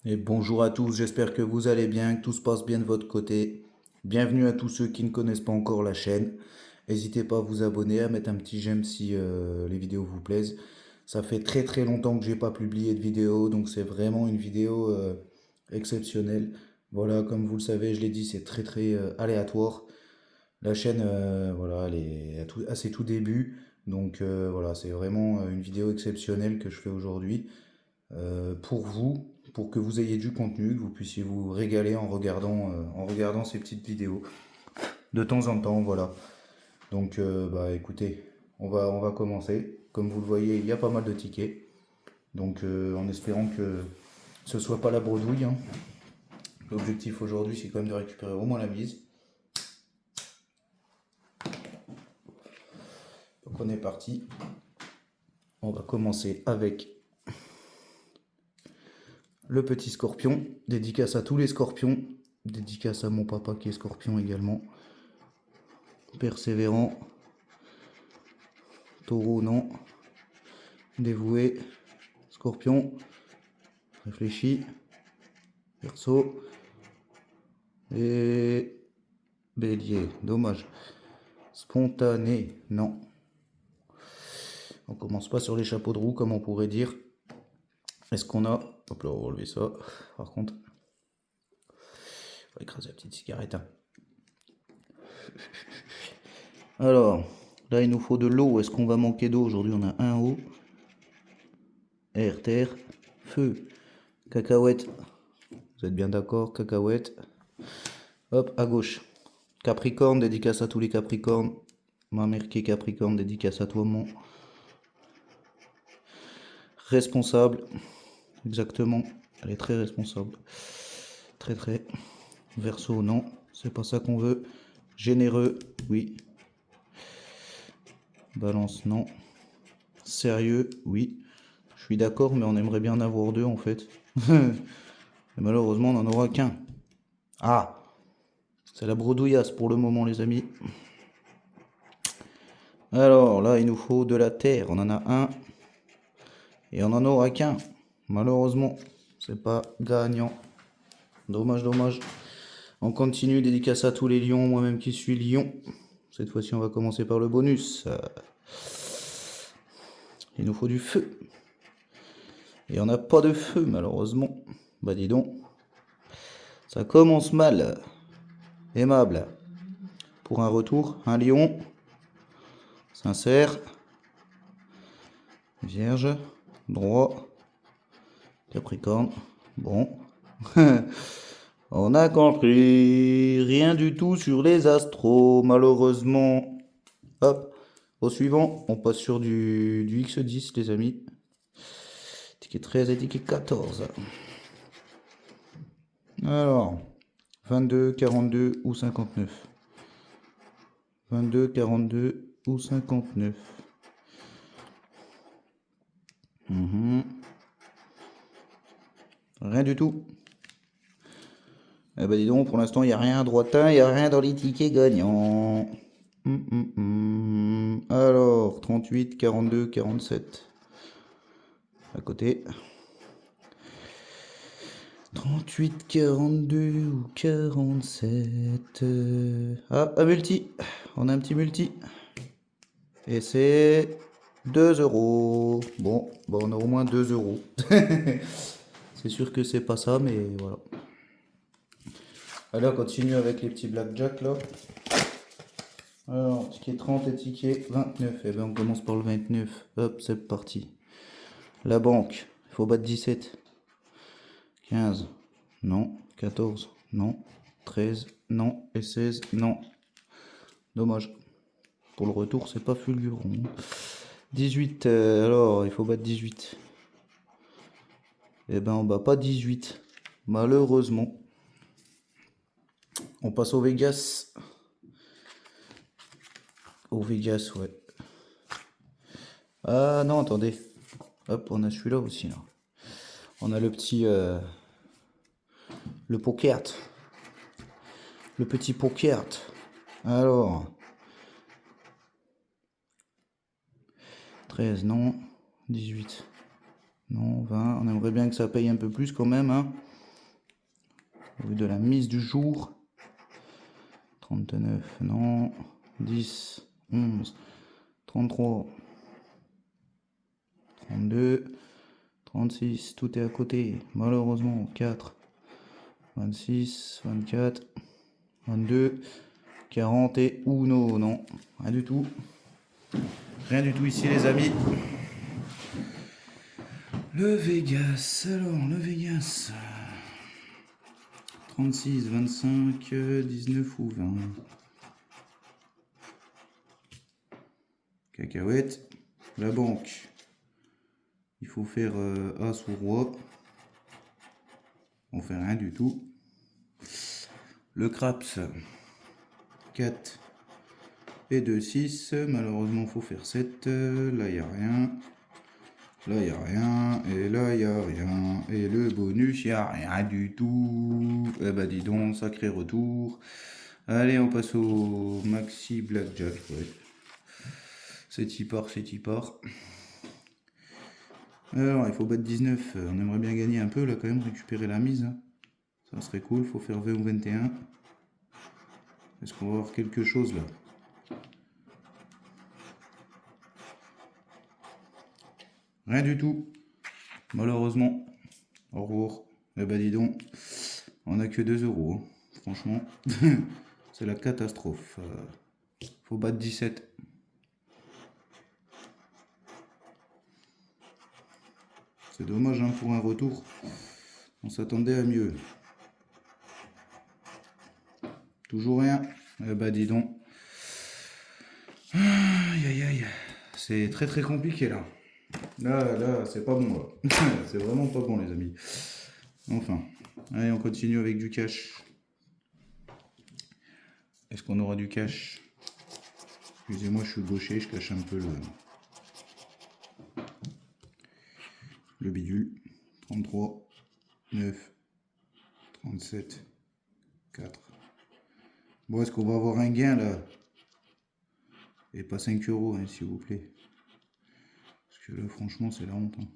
Et bonjour à tous, j'espère que vous allez bien, que tout se passe bien de votre côté. Bienvenue à tous ceux qui ne connaissent pas encore la chaîne. N'hésitez pas à vous abonner, à mettre un petit j'aime si les vidéos vous plaisent. Ça fait très très longtemps que j'ai pas publié de vidéo, donc c'est vraiment une vidéo exceptionnelle. Voilà, comme vous le savez, je l'ai dit, c'est très très aléatoire. La chaîne, voilà, elle est à ses tout débuts, donc voilà, c'est vraiment une vidéo exceptionnelle que je fais aujourd'hui pour vous, pour que vous ayez du contenu, que vous puissiez vous régaler en regardant ces petites vidéos de temps en temps, voilà. Donc, bah écoutez, on va commencer. Comme vous le voyez, il y a pas mal de tickets. Donc, en espérant que ce soit pas la bredouille, hein. L'objectif aujourd'hui, c'est quand même de récupérer au moins la mise. Donc, on est parti. On va commencer avec le petit scorpion. Dédicace à tous les scorpions. Dédicace à mon papa qui est scorpion également. Persévérant. Taureau, non. Dévoué. Scorpion. Réfléchi. Verseau. Et bélier. Dommage. Spontané, non. On commence pas sur les chapeaux de roue comme on pourrait dire. Est-ce qu'on a... Hop là, on va relever ça. Par contre, on va écraser la petite cigarette, hein. Alors, là il nous faut de l'eau. Est-ce qu'on va manquer d'eau? Aujourd'hui on a un eau. Air, terre, feu. Cacahuète. Vous êtes bien d'accord? Cacahuète. Hop, à gauche. Capricorne, dédicace à tous les Capricornes. Ma mère qui est Capricorne, dédicace à toi, mon responsable. Exactement, elle est très responsable. Très très. Verseau, non, c'est pas ça qu'on veut. Généreux, oui. Balance, non. Sérieux, oui. Je suis d'accord, mais on aimerait bien en avoir deux en fait. Et malheureusement, on n'en aura qu'un. Ah, c'est la bredouillasse pour le moment, les amis. Alors là, il nous faut de la terre. On en a un. Et on n'en aura qu'un. Malheureusement, c'est pas gagnant. Dommage, dommage. On continue, dédicace à tous les lions, moi-même qui suis lion. Cette fois-ci, on va commencer par le bonus. Il nous faut du feu. Et on n'a pas de feu, malheureusement. Bah dis donc. Ça commence mal. Aimable. Pour un retour, un lion. Sincère. Vierge. Droit. Capricorne. Bon. On a compris. Rien du tout sur les astros, malheureusement. Hop. Au suivant, on passe sur du X10, les amis. Ticket 13 et ticket 14. Alors, 22, 42 ou 59. 22, 42 ou 59. Rien du tout. Eh ben dis donc, pour l'instant, il n'y a rien à droitin, il n'y a rien dans les tickets gagnants. Alors, 38, 42, 47. À côté. 38, 42 ou 47. Ah, un multi. On a un petit multi. Et c'est 2 euros. Bon, bah on a au moins 2 euros. C'est sûr que c'est pas ça, mais voilà. Allez, on continue avec les petits blackjack là. Alors, ticket 30 et ticket 29. Eh bien, on commence par le 29. Hop, c'est parti. La banque, il faut battre 17. 15, non. 14, non. 13, non. Et 16, non. Dommage. Pour le retour, c'est pas fulgurant. 18, alors, il faut battre 18. Eh ben, on bat pas 18. Malheureusement. On passe au Vegas. Au Vegas, ouais. Ah non, attendez. Hop, on a celui-là aussi, là. On a le petit... le poker. Le petit poker. Alors... 13, non. 18. Non, 20. On aimerait bien que ça paye un peu plus quand même, hein. au vu de la mise du jour. 39, non. 10, 11, 33, 32, 36, tout est à côté. Malheureusement, 4, 26, 24, 22, 40 et Uno. Non, rien du tout. Rien du tout ici, les amis. Le Vegas, alors le Vegas. 36, 25, 19 ou 20. Cacahuète. La banque. Il faut faire As ou Roi. On fait rien du tout. Le Craps. 4 et 2, 6. Malheureusement, il faut faire 7. Là, il n'y a rien. Là, il n'y a rien. Et là, il n'y a rien. Et le bonus, il n'y a rien du tout. Eh ben, dis donc, sacré retour. Allez, on passe au Maxi Blackjack. Ouais. C'est y part, c'est y part. Alors, il faut battre 19. On aimerait bien gagner un peu, là, quand même, récupérer la mise. Ça serait cool. Il faut faire 20 ou 21. Est-ce qu'on va avoir quelque chose, là? Rien du tout. Malheureusement. Au revoir. Eh ben, dis donc. On a que 2 euros. Hein. Franchement. C'est la catastrophe. Faut battre 17. C'est dommage hein, pour un retour. On s'attendait à mieux. Toujours rien. Eh bah dis donc. Aïe aïe aïe. C'est très très compliqué là. Là, c'est pas bon là. C'est vraiment pas bon les amis. Enfin. Allez, on continue avec du cash. Est-ce qu'on aura du cash? Excusez-moi, je suis gaucher, je cache un peu le bidule. 33, 9, 37, 4. Bon, est-ce qu'on va avoir un gain là? Et pas 5 euros, hein, s'il vous plaît. Parce que là, franchement, c'est la honte. Hein.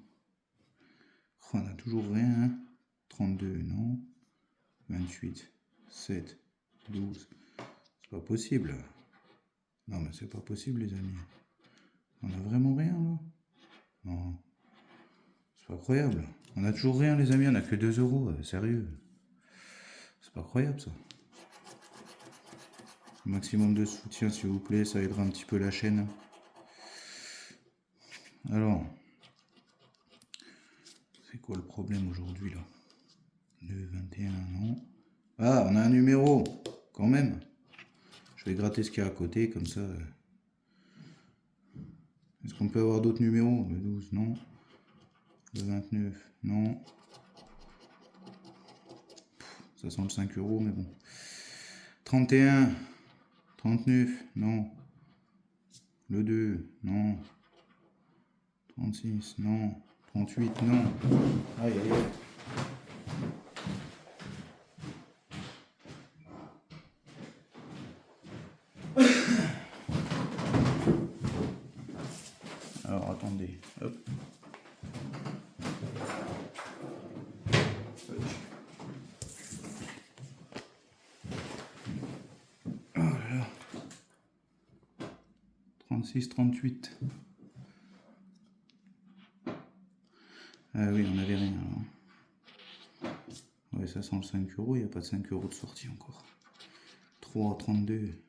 Oh, on a toujours rien. Hein. 32, non. 28, 7, 12. C'est pas possible. Non, mais c'est pas possible, les amis. On a vraiment rien, là? Non. C'est pas croyable. On a toujours rien, les amis. On a que 2 euros. Sérieux. C'est pas croyable, ça. Maximum de soutien, s'il vous plaît. Ça aidera un petit peu la chaîne. Alors. C'est quoi le problème aujourd'hui, là? 2, 21, non. Ah, on a un numéro. Quand même. Je vais gratter ce qu'il y a à côté, comme ça. Est-ce qu'on peut avoir d'autres numéros? Le 12, non. Le 29, non. Ça sent le 5 euros, mais bon. 31, 39, non. Le 2, non. 36, non. 38, non. Aïe, aïe, aïe. Alors, attendez. Hop. Oh là là. 36, 38. Ah oui, on avait rien. Alors. Ouais, ça sent le 5 euros. Il n'y a pas de 5 euros de sortie encore. 3, 32.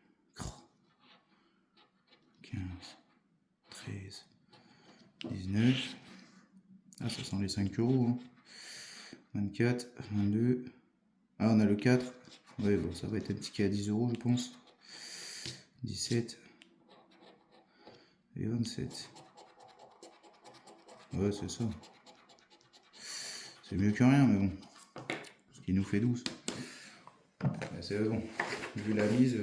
15, 13, 19. Ah, ça sent les 5 euros. Hein. 24, 22. Ah, on a le 4. Ouais, bon, ça va être un ticket à 10 euros, je pense. 17 et 27. Ouais, c'est ça. C'est mieux que rien, mais bon. Ce qui nous fait 12. C'est bon. Vu la mise,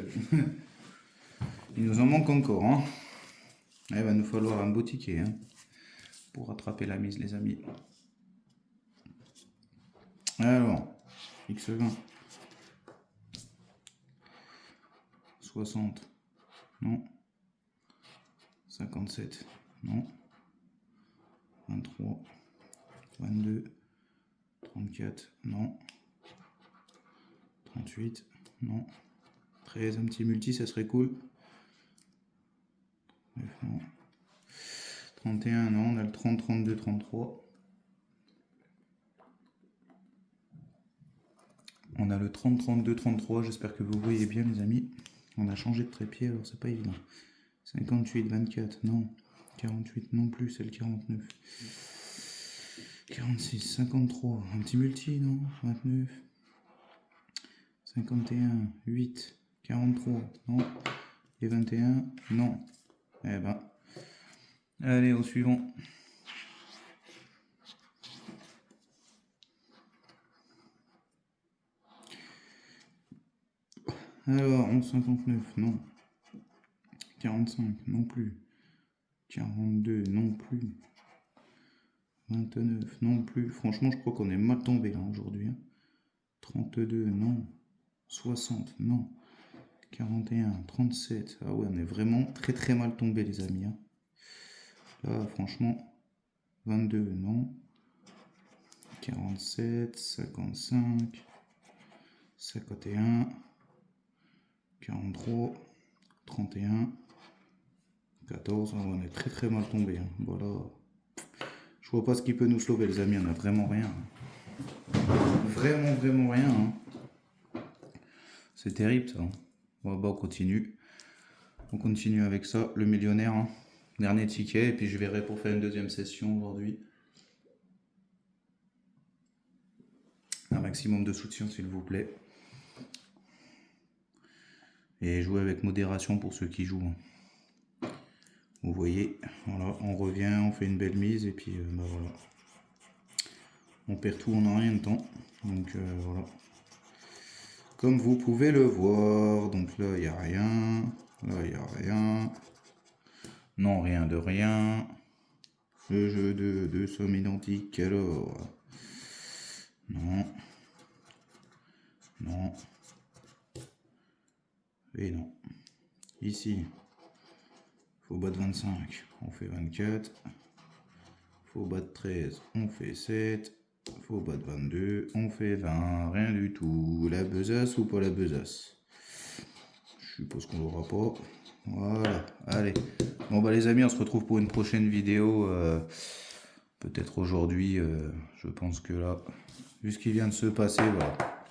il nous en manque encore. Hein. Il va nous falloir un beau ticket hein, pour rattraper la mise, les amis. Alors, X20. 60. Non. 57. Non. 23. 22. 34. Non. 38, non. 13, un petit multi, ça serait cool. 9, non. 31, non. On a le 30, 32, 33. On a le 30, 32, 33. J'espère que vous voyez bien, les amis. On a changé de trépied, alors c'est pas évident. 58, 24, non. 48 non plus, c'est le 49. 46, 53, un petit multi, non. 29. 51, 8, 43, non. Et 21, non. Eh ben, allez, au suivant. Alors, 11,59, non. 45, non plus. 42, non plus. 29, non plus. Franchement, je crois qu'on est mal tombé là aujourd'hui. 32, non. 60, non. 41, 37. Ah ouais, on est vraiment très très mal tombé, les amis. Là, franchement, 22, non. 47, 55, 51, 43, 31, 14. Ah, on est très très mal tombé. Voilà. Je vois pas ce qui peut nous sauver, les amis. On a vraiment rien. Vraiment, vraiment rien. C'est terrible, ça. Bon, bah, on continue. On continue avec ça. Le millionnaire. Dernier ticket. Et puis je verrai pour faire une deuxième session aujourd'hui. Un maximum de soutien, s'il vous plaît. Et jouer avec modération pour ceux qui jouent. Vous voyez, voilà, on revient, on fait une belle mise et puis bah voilà. On perd tout, on n'a rien de temps. Donc voilà. Comme vous pouvez le voir, donc là il n'y a rien. Là il n'y a rien. Non, rien de rien. Le jeu de deux sommes identiques alors. Non. Non. Et non. Ici. Faut battre 25, on fait 24. Faut battre 13, on fait 7. Faut battre 22, on fait 20. Rien du tout. La besace ou pas la besace? Je suppose qu'on l'aura pas. Voilà, allez. Bon bah les amis, on se retrouve pour une prochaine vidéo. Peut-être aujourd'hui. Je pense que là, vu ce qui vient de se passer, voilà.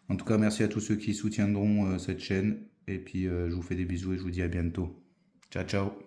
En tout cas, merci à tous ceux qui soutiendront cette chaîne. Et puis je vous fais des bisous et je vous dis à bientôt. Ciao, ciao.